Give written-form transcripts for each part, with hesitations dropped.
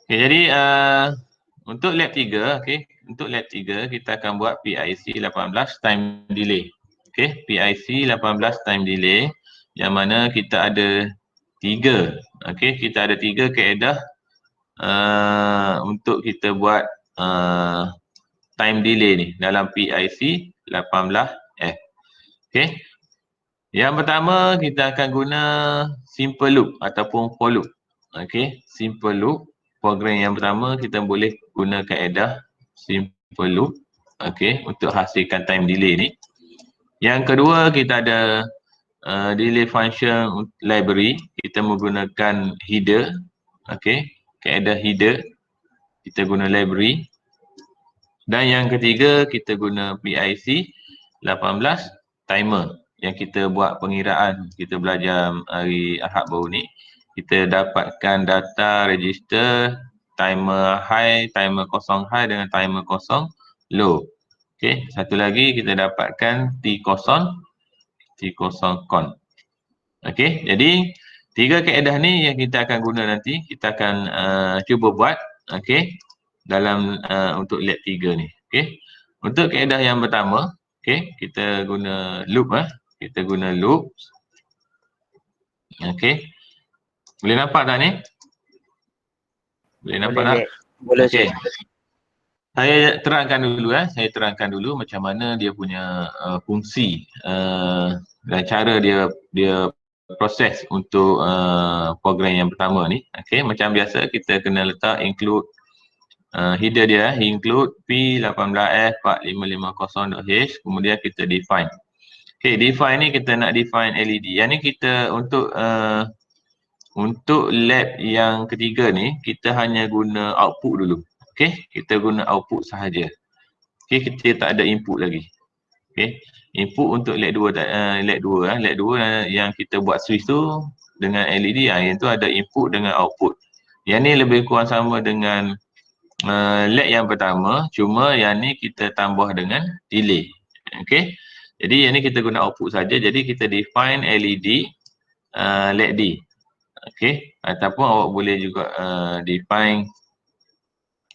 Okay, jadi untuk lab 3, okay, untuk lab 3 kita akan buat PIC 18 time delay. Okay, PIC 18 time delay yang mana kita ada 3. Okay, kita ada 3 kaedah untuk kita buat time delay ni dalam PIC 18F. Okay, yang pertama kita akan guna simple loop ataupun for loop. Okay, simple loop. Program yang pertama kita boleh guna kaedah simple loop, okay, untuk hasilkan time delay ni. Yang kedua kita ada delay function library. Kita menggunakan header, okay, kaedah header. Kita guna library. Dan yang ketiga kita guna PIC 18 timer yang kita buat pengiraan. Kita belajar hari Ahad baru ni. Kita dapatkan data register timer high, timer kosong high dengan timer kosong low. Okey, satu lagi kita dapatkan T0 con. Okey, jadi 3 kaedah ni yang kita akan guna nanti. Kita akan cuba buat, okey, dalam untuk lab 3 ni. Okey. Untuk kaedah yang pertama, okey, kita guna loop Kita guna loop. Okey. Boleh nampak tak ni? Boleh nampak tak? Boleh, Okey. Cik. Saya terangkan dulu Saya terangkan dulu macam mana dia punya fungsi dan cara dia proses untuk program yang pertama ni. Okey, macam biasa kita kena letak include header dia, include P18F4550.h, kemudian kita define. Okey, define ni kita nak define LED. Yang ni kita untuk lab yang ketiga ni, kita hanya guna output dulu. Okey, kita guna output sahaja. Okey, kita tak ada input lagi. Okey, input untuk lab 2 lab 2 yang kita buat switch tu dengan LED, yang tu ada input dengan output. Yang ni lebih kurang sama dengan lab yang pertama, cuma yang ni kita tambah dengan delay. Okey, jadi yang ni kita guna output saja. Jadi kita define LED LED. Okey, ataupun awak boleh juga define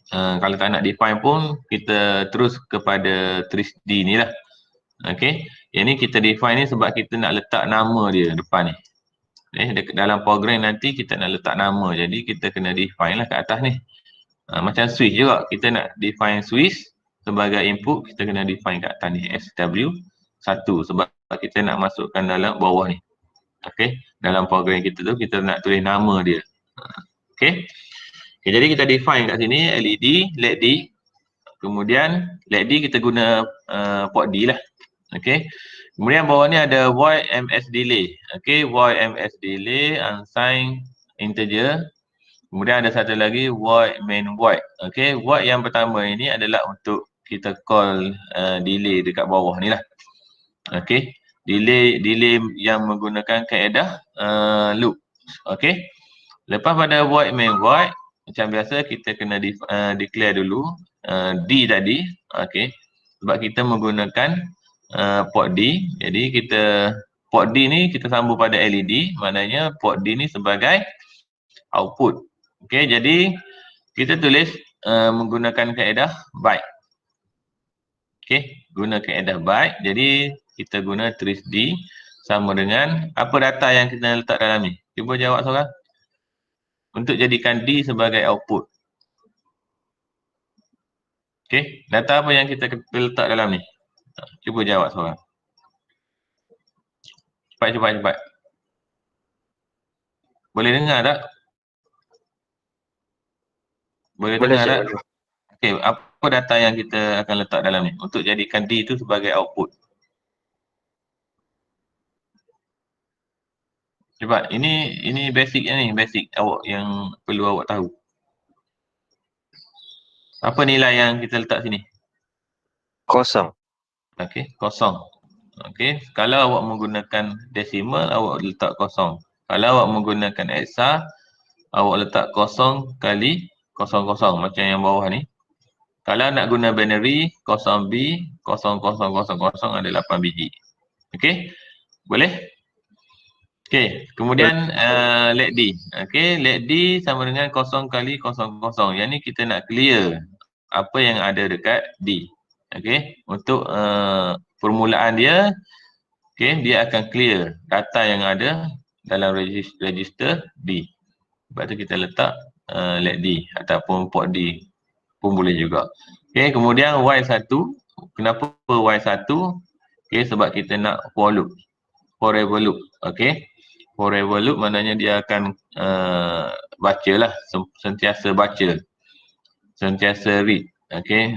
kalau tak nak define pun kita terus kepada 3D ni lah. Okey, yang ni kita define ni sebab kita nak letak nama dia depan ni. Dalam program nanti kita nak letak nama, jadi kita kena define lah kat atas ni. Macam switch juga, kita nak define switch sebagai input, kita kena define kat atas ni SW1 sebab kita nak masukkan dalam bawah ni. Okey, dalam program kita tu kita nak tulis nama dia. Okey. Okay, jadi kita define kat sini LED. Kemudian LED kita guna port D lah. Okey. Kemudian bawah ni ada void ms delay. Okey, void ms delay unsigned integer. Kemudian ada satu lagi void main void. Okey, void yang pertama ini adalah untuk kita call delay dekat bawah ni lah. Okey, delay yang menggunakan kaedah loop. Okey. Lepas pada void main void, macam biasa kita kena declare dulu D tadi. Okey. Sebab kita menggunakan port D. Jadi kita port D ni kita sambung pada LED, maknanya port D ni sebagai output. Okey, jadi kita tulis menggunakan kaedah byte. Okey, guna kaedah byte. Jadi kita guna trace D sama dengan apa data yang kita letak dalam ni. Cuba jawab seorang. Untuk jadikan D sebagai output. Okey, data apa yang kita letak dalam ni? Cuba jawab seorang. Cepat. Boleh dengar tak? Boleh dengar tak? Okey, apa data yang kita akan letak dalam ni untuk jadikan D itu sebagai output? Cepat, ini basicnya ni, basic awak yang perlu awak tahu. Apa nilai yang kita letak sini? Kosong. Okey, kosong. Okey, kalau awak menggunakan decimal, awak letak kosong. Kalau awak menggunakan hexa, awak letak kosong kali kosong macam yang bawah ni. Kalau nak guna binary, 0B, 0000 ada 8 biji. Okey, boleh? Okey, kemudian let D. Okey, let D sama dengan 0 kali 0, 0. Yang ni kita nak clear apa yang ada dekat D. Okey, untuk permulaan dia, okey, dia akan clear data yang ada dalam register D. Sebab tu kita letak let D ataupun port D pun boleh juga. Okey, kemudian Y1. Kenapa Y1? Okey, sebab kita nak for loop. Forever loop. Okey. Forever loop maknanya dia akan bacalah, sentiasa baca. Sentiasa read. Okey.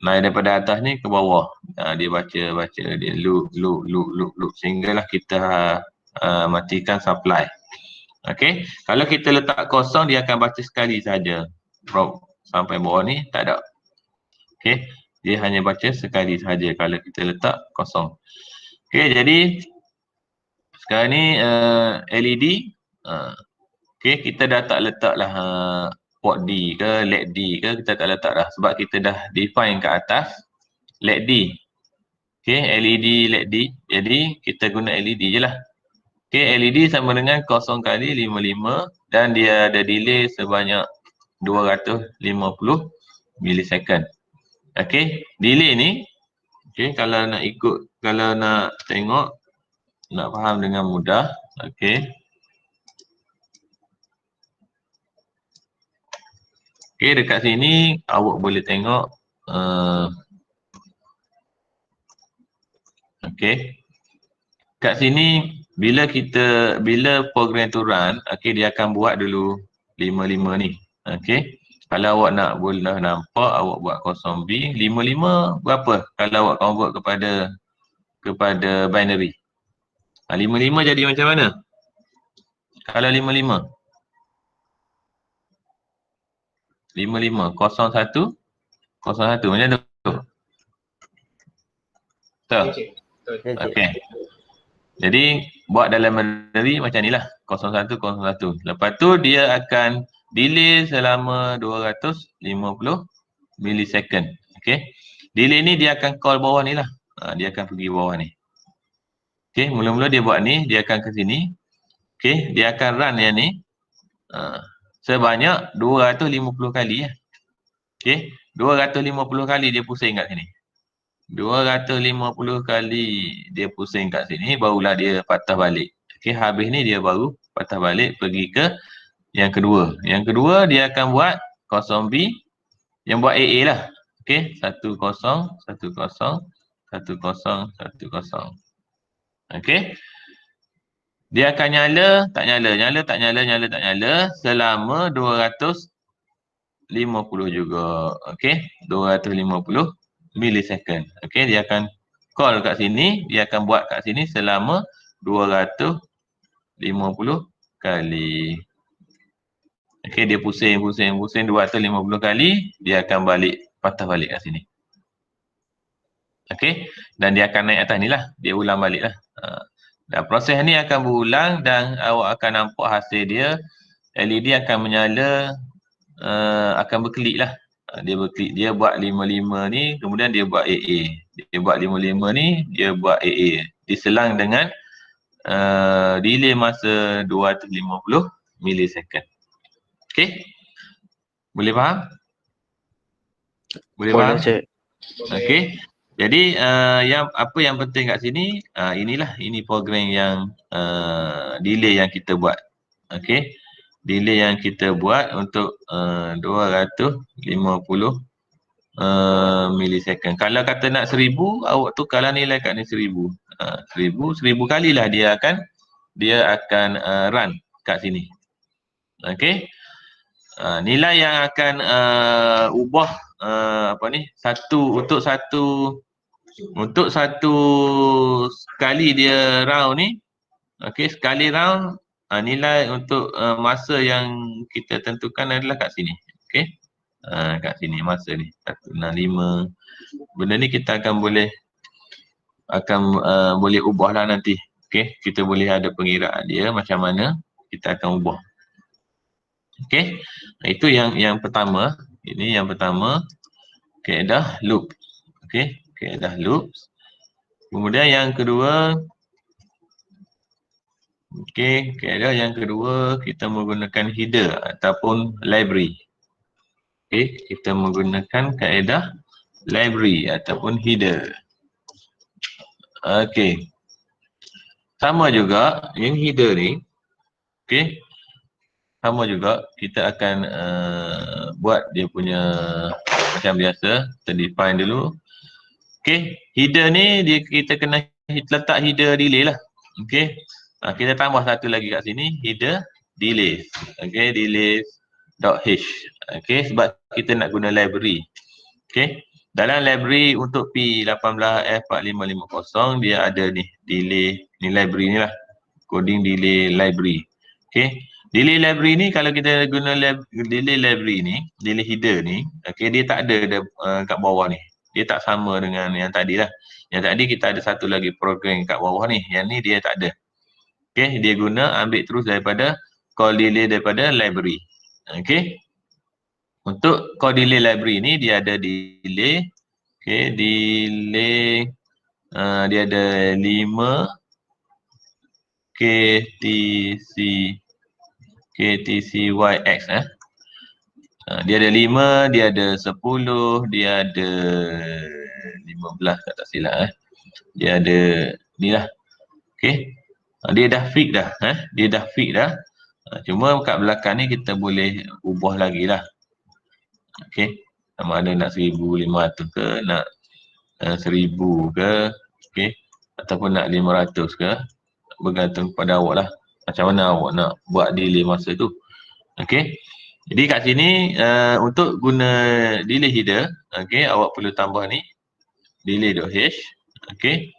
Naik daripada atas ni ke bawah. Dia baca, dia loop sehinggalah kita matikan supply. Okey. Kalau kita letak kosong, dia akan baca sekali saja. Drop sampai bawah ni tak ada. Okey. Dia hanya baca sekali saja kalau kita letak kosong. Okey, jadi sekarang ni LED. Okey, kita dah tak letak lah port D ke LED D ke, kita tak letak dah sebab kita dah define kat atas LED D. Okey, LED LED D. Jadi kita guna LED je lah. Okey, LED sama dengan 0 kali 55 dan dia ada delay sebanyak 250 milisecond. Okey, delay ni okey, kalau nak ikut, kalau nak tengok, nak faham dengan mudah. Okey. Okey, dekat sini awak boleh tengok okey. Kat sini bila program tu run, okey, dia akan buat dulu 55 ni. Okey. Kalau awak nak boleh nampak, awak buat 0B, 55 berapa? Kalau awak convert kepada binary. 55 jadi macam mana? Kalau 55 01 01 macam tu. Betul? Okey. Jadi buat dalam binary macam ni lah, 01 01. Lepas tu dia akan delay selama 250 milisecond. Okey. Delay ni dia akan call bawah ni lah. Dia akan pergi bawah ni. Okey, mula-mula dia buat ni, dia akan ke sini. Okey, dia akan run yang ni sebanyak 250 kali ya. Okey, 250 kali dia pusing kat sini. 250 kali dia pusing kat sini, barulah dia patah balik. Okey, habis ni dia baru patah balik pergi ke yang kedua. Yang kedua dia akan buat 0B yang buat AA lah. Okey, 10 10 10 10 10. Okey. Dia akan nyala, tak nyala, nyala, tak nyala, nyala, tak nyala selama 250 juga. Okey, 250 milisecond. Okey, dia akan call kat sini, dia akan buat kat sini selama 250 kali. Okey, dia pusing 250 kali, dia akan balik, patah balik kat sini. Okey, dan dia akan naik atas ni lah, dia ulang balik lah. Dan proses ni akan berulang dan awak akan nampak hasil dia. LED akan menyala, akan berkelip lah. Dia berkelip, dia buat 55 ni, kemudian dia buat AA. Dia buat 55 ni, dia buat AA. Diselang dengan delay masa 250 milisecond. Okey? Boleh faham? Boleh faham? Okey. Jadi apa yang penting kat sini, ini program yang delay yang kita buat. Okey. Delay yang kita buat untuk 250 milisecond. Kalau kata nak 1000, awak tukarlah nilai kat ni 1000. 1000 kalilah dia akan run kat sini. Okey. Nilai yang akan ubah untuk satu kali dia round ni. Okey, sekali round nilai untuk masa yang kita tentukan adalah kat sini. Okey. Kat sini masa ni 165. Benda ni kita akan boleh ubahlah nanti. Okey, kita boleh ada pengiraan dia macam mana kita akan ubah. Okey. Itu yang pertama. Ini yang pertama, kaedah loop. Okey, kaedah loop. Kemudian yang kedua, Okey, kaedah yang kedua kita menggunakan header ataupun library. Okey, kita menggunakan kaedah library ataupun header. Okey. Sama juga yang header ni, okey. Sama juga kita akan buat dia punya macam biasa, kita define dulu. Okey, header ni kita kena letak header delay lah. Okey. Kita tambah satu lagi kat sini, header delay. Okey, delay.h. Okey, sebab kita nak guna library. Okey. Dalam library untuk P18F4550 dia ada ni delay ni library ni lah. Coding delay library. Okey. Delay library ni kalau kita guna delay library ni, delay header ni, okey, dia tak ada kat bawah ni. Dia tak sama dengan yang tadi lah. Yang tadi kita ada satu lagi program kat bawah ni. Yang ni dia tak ada. Okey, dia guna ambil terus daripada call delay daripada library. Okey. Untuk call delay library ni dia ada delay. Okey, delay dia ada 5 KTCYX dia ada 5, dia ada 10, dia ada 15 tak silap Dia ada ni lah. Okey. Dia dah fix dah, dia dah fix dah. Cuma kat belakang ni kita boleh ubah lagi lah. Okey. Sama ada nak 1500 ke, nak 1000 ke, okey, ataupun nak 500 ke, bergantung pada awak lah. Macam mana awak nak buat delay masa tu. Okey. Jadi kat sini untuk guna delay header, okey, awak perlu tambah ni delay.h. Okey.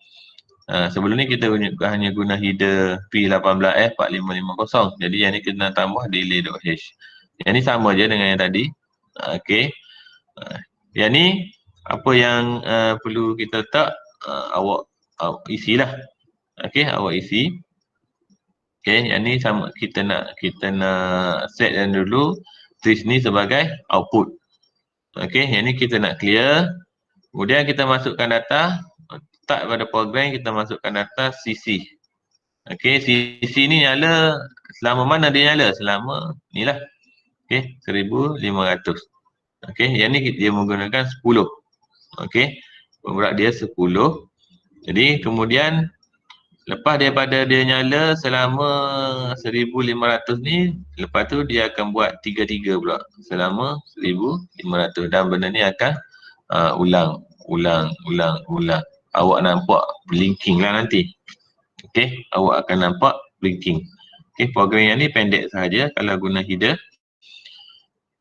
Sebelum ni kita hanya guna header P18F4550. Jadi yang ni kita nak tambah delay.h. Yang ni sama je dengan yang tadi. Okey. Yang ni apa yang perlu kita letak, awak isilah. Okey, awak isi. Okey, yang ni sama, kita nak set dan dulu trace ni sebagai output. Okey, yang ni kita nak clear. Kemudian kita masukkan data. Start pada program, kita masukkan data CC. Okey, CC ni nyala selama mana dia nyala? Selama ni lah. Okey, 1500. Okey, yang ni dia menggunakan 10. Okey, pemberat dia 10. Jadi kemudian lepas daripada dia nyala selama 1500 ni, lepas tu dia akan buat 3 pula selama 1500 dan benda ni akan ulang. Awak nampak blinking lah nanti. Okey, awak akan nampak blinking. Okey, program yang ni pendek sahaja kalau guna header.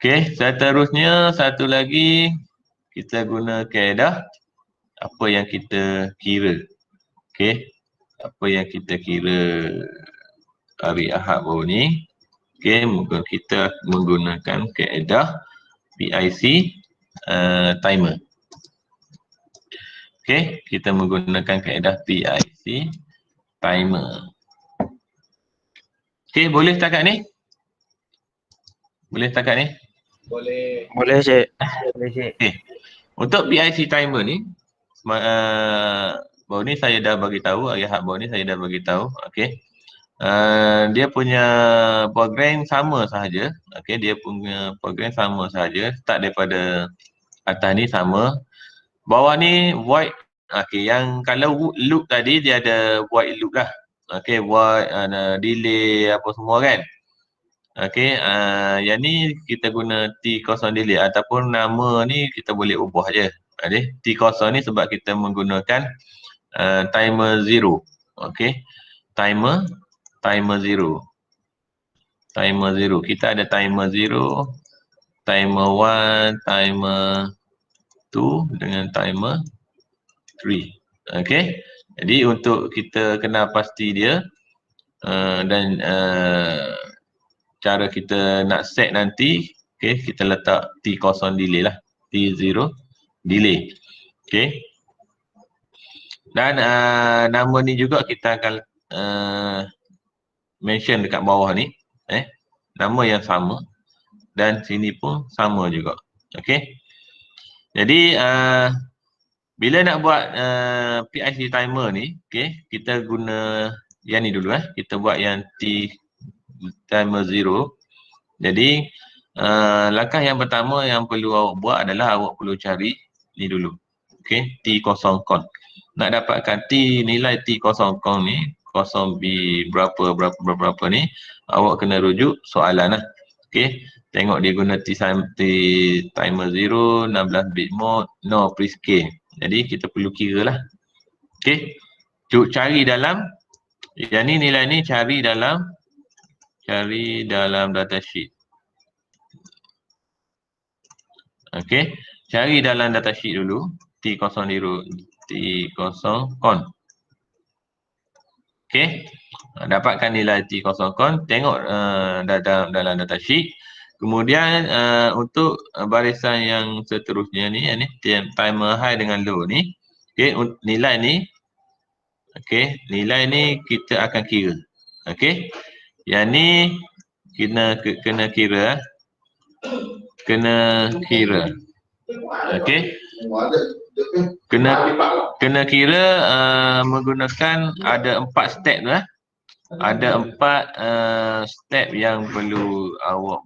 Okey, seterusnya satu lagi kita guna kaedah apa yang kita kira. Okey, apa yang kita kira hari Ahad baru ni. Okey, kita menggunakan kaedah PIC timer. Okey, kita menggunakan kaedah PIC timer. Okey, boleh setakat ni? Boleh setakat ni? Boleh. Boleh, Cik. Okey. Untuk PIC timer ni, baru ni saya dah bagi tahu, hari Ahad baru ni saya dah bagi tahu. Okey. Dia punya program sama sahaja. Okey, dia punya program sama sahaja. Start daripada atas ni sama. Bawah ni void. Okey, yang kalau loop tadi dia ada void loop lah. Okey, void delay apa semua kan. Okey, yang ni kita guna T0 delay ataupun nama ni kita boleh ubah je. Okey, T0 ni sebab kita menggunakan timer 0. Okey. Timer 0. Timer 0. Kita ada timer 0, timer 1, timer 2 dengan timer 3. Okey. Jadi untuk kita kenal pasti dia dan cara kita nak set nanti, okey, kita letak T0 delay lah. T0 delay. Okey. Dan nama ni juga kita akan mention dekat bawah ni, nama yang sama dan sini pun sama juga. Okey. Jadi bila nak buat PIC timer ni, okey, kita guna Yang ni dulu kita buat yang T timer 0. Jadi langkah yang pertama yang perlu awak buat adalah awak perlu cari ni dulu. Okey, T0 con. Nak dapatkan nilai T0 con ni, 0B berapa ni, awak kena rujuk soalan lah. Okey, tengok dia guna T timer 0, 16 bit mode, no prescale. Jadi kita perlu kira lah. Okey, cari dalam yang ni, nilai ni cari dalam datasheet. Okey, cari dalam datasheet dulu T0 con. Okey, dapatkan nilai T0 con, tengok dalam datasheet. Kemudian untuk barisan yang seterusnya ni, timer high dengan low ni, okey, nilai ni, okey, nilai ni kita akan kira. Okey, yang ni kena kira. Okey, kena kira menggunakan ada 4 step tu. Ada 4 step yang perlu awak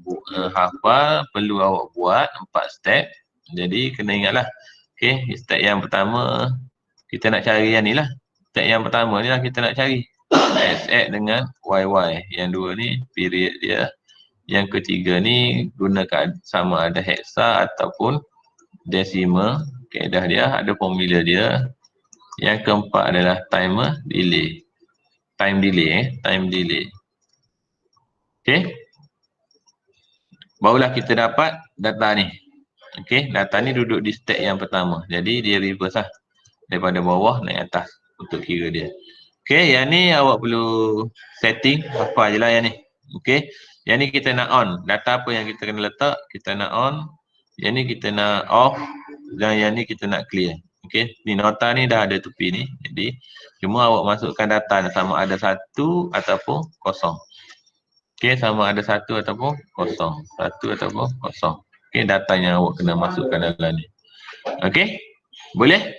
hafal, perlu awak buat 4 step. Jadi kena ingatlah. Okey, step yang pertama kita nak cari yang ni lah. Step yang pertama ni lah kita nak cari XX dengan YY. Yang dua ni period dia. Yang ketiga ni gunakan sama ada hexa ataupun decimal. Kaedah dia ada formula dia. Yang keempat adalah time delay. Okey. Barulah kita dapat data ni. Okey, data ni duduk di step yang pertama. Jadi dia reverse lah. Daripada bawah naik atas untuk kira dia. Okey, yang ni awak perlu setting apa je lah yang ni. Okey, yang ni kita nak on. Data apa yang kita kena letak, kita nak on. Yang ni kita nak off. Dan yang ni kita nak clear. Okey, ni nota ni dah ada tepi ni. Jadi cuma awak masukkan data sama ada 1 ataupun 0. Okey, sama ada 1 ataupun 0. 1 ataupun 0. Okey, data yang awak kena masukkan dalam ni. Okey, boleh?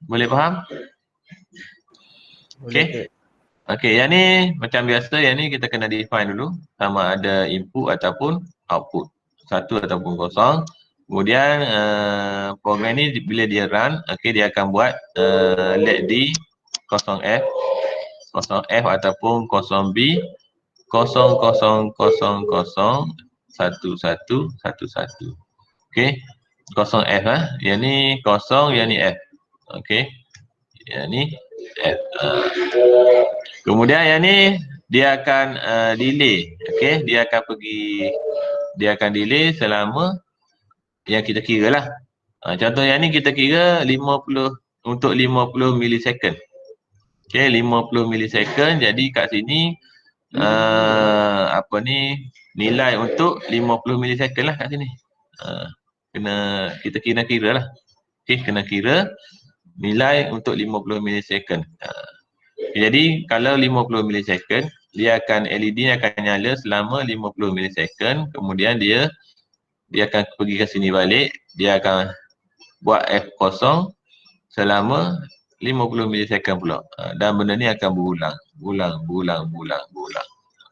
Boleh faham? Okey. Okey, yang ni macam biasa, yang ni kita kena define dulu sama ada input ataupun output. 1 ataupun 0. Kemudian program ni bila dia run, okey, dia akan buat let D 0F ataupun 0B 00001111. Okey, 0F yang ni 0, yang ni F. Okey, yang ni F. Kemudian yang ni dia akan delay. Okey, dia akan delay selama yang kita kira lah. Contoh yang ni kita kira 50 untuk 50 millisecond. Okey, 50 millisecond. Jadi kat sini nilai untuk 50 millisecond lah kat sini. Kita kira lah. Okey, kena kira nilai untuk 50 millisecond. Jadi kalau 50 millisecond, LED ni akan nyala selama 50 millisecond. Kemudian dia akan pergi ke sini balik, dia akan buat F0 selama 50 millisecond pula. Dan benda ni akan berulang.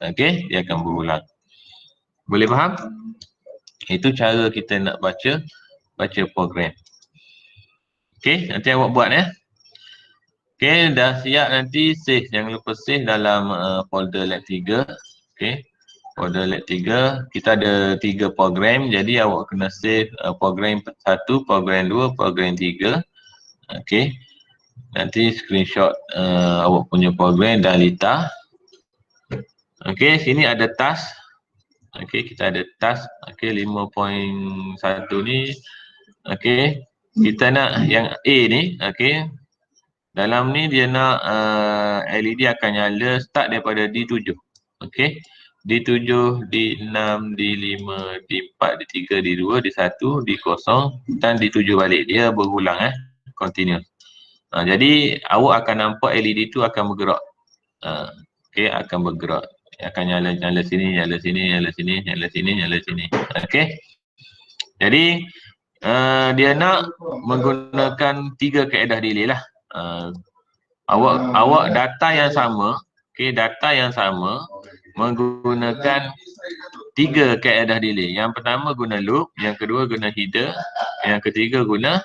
Okey, dia akan berulang. Boleh faham? Itu cara kita nak baca program. Okey, nanti awak buat ya. Okey, dah siap nanti save. Jangan lupa save dalam folder lab 3. Okey, folder lab 3. Kita ada 3 program. Jadi awak kena save program 1, program 2, program 3. Okey, nanti screenshot awak punya program dan letak. Okey, sini ada task. Okey, kita ada task. Okey, 5.1 ni. Okey, kita nak yang A ni. Okey, dalam ni dia nak LED akan nyala start daripada D7. Okey, D7, D6, D5, D4, D3, D2, D1, D0 dan D7 balik. Dia berulang continuous. Jadi awak akan nampak LED tu akan bergerak. Okey, akan bergerak. Akan nyala sini, nyala sini, nyala sini, nyala sini, nyala sini. Okey. Jadi dia nak menggunakan 3 kaedah delay lah. Awak data yang sama, data yang sama menggunakan 3 kaedah delay. Yang pertama guna loop, yang kedua guna header, yang ketiga guna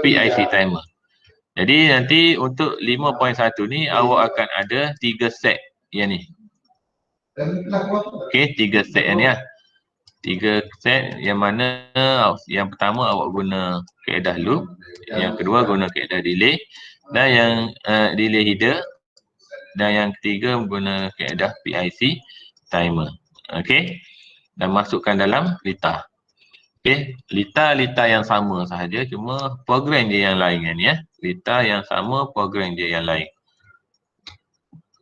PIC timer. Jadi nanti untuk 5.1 ni awak akan ada 3 set yang ni. 3 set yang ni lah. 3 set yang mana yang pertama awak guna kaedah loop, yang kedua guna kaedah delay, dan yang delay header, dan yang ketiga guna kaedah PIC timer. Okey. Dan masukkan dalam Lita. Okey, Lita yang sama sahaja, cuma program dia yang lain kan ya. Lita yang sama, program dia yang lain.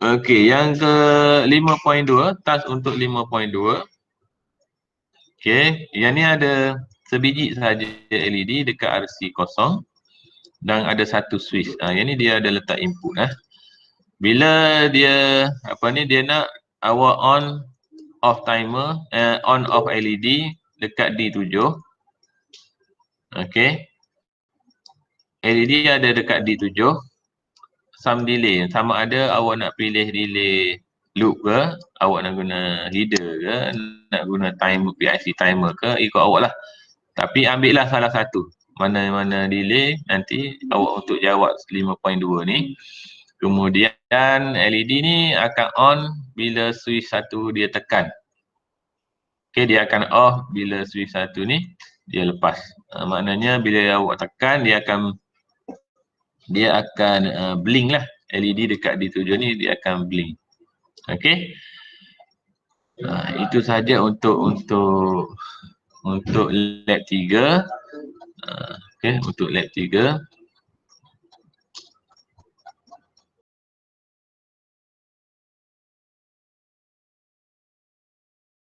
Okey, yang ke 5.2, task untuk 5.2. Okey, yang ni ada sebiji sahaja LED dekat RC kosong dan ada satu switch. Yang ni dia ada letak input Bila dia dia nak awak on off timer, on off LED dekat D7. Okey. LED ada dekat D7. Some delay, sama ada awak nak pilih delay loop ke, awak nak guna header ke, nak guna timer PIC timer ke, ikut awak lah. Tapi ambil lah salah satu. Mana-mana delay, nanti awak untuk jawab 5.2 ni. Kemudian LED ni akan on bila switch 1 dia tekan. Okey, dia akan off bila switch 1 ni dia lepas. Maknanya bila awak tekan dia akan blink lah. LED dekat D7 ni dia akan blink. Okey. Itu saja untuk lab 3. Okey, untuk lab 3.